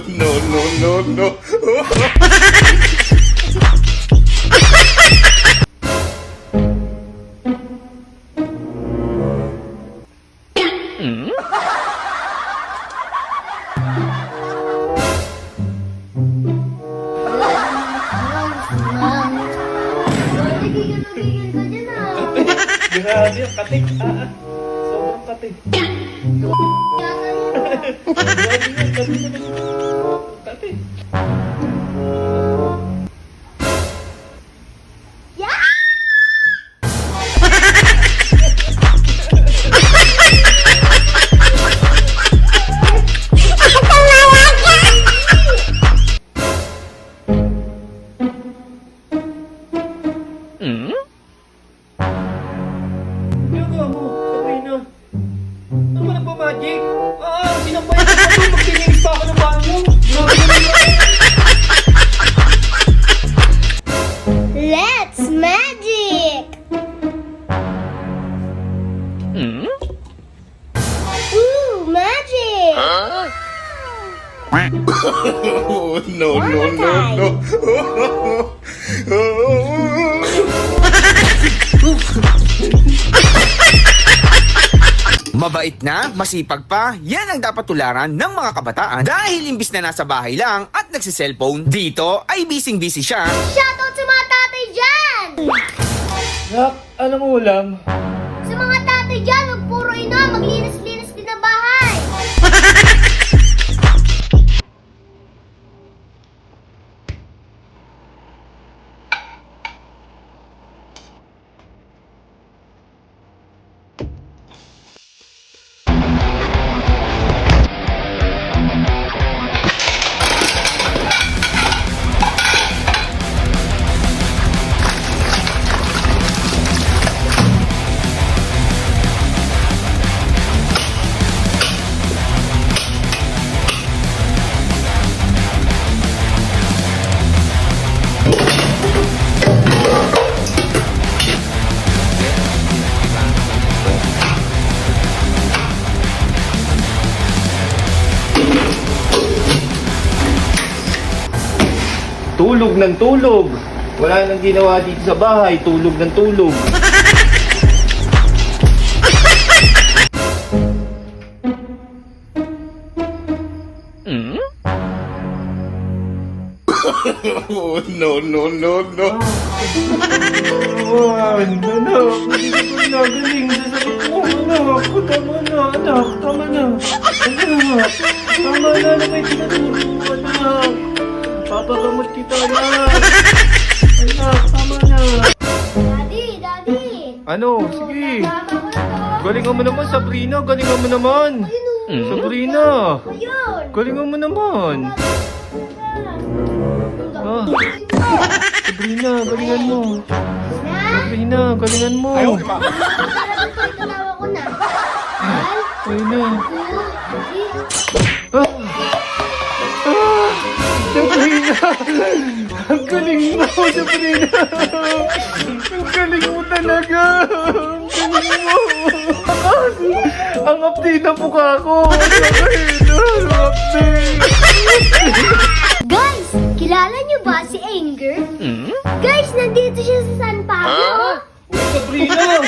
no, no, no, no. Grabe, katik. Sobrang katik. Katik. Ginagawa mo, Sabrina. Ano ba nagpa-magic? Sinabayan ko pa ito. Magtinilis pa ako ng banyo. Grabe naman. Let's magic! Ooh, magic! Oh, no, no, no, no. Mabait na, masipag pa, yan ang dapat tularan ng mga kabataan. Dahil imbis na nasa bahay lang at nagsiselfone, dito ay busy-busy siya. Shoutout sa mga tatay dyan! Nak, anong ulam? Sa mga tatay dyan, huwag puro ina, maglinis-linis din ang bahay! Tulog ng tulog. Wala nang ginawa dito sa bahay. Tulog ng tulog. Oh, no, no, no, no. Anak, hindi ko nagaling sa sakit mo. Anak, tama na, anak. Tama na. Anak, tama na na may tinaturo. Anak, papagamot kita, anak. Anak, tama na. Daddy! Ano? Sige. Tama mo na to! Galingan mo naman, Sabrina. Galingan mo naman. Ayun o! Sabrina. Ayun! Galingan mo naman. Sabrina, galingan mo. Na? Sabrina, galingan mo. Talagang ko itanawa ko na. Ayun na. 1, 2, 3. Sabrina! Ang galing mo, Sabrina! Ang galing mo talaga! Ang galing mo! Ang update na mukha ko! Ang update! Guys, kilala niyo ba si Anger? Guys, nandito siya sa San Pablo. Sabrina!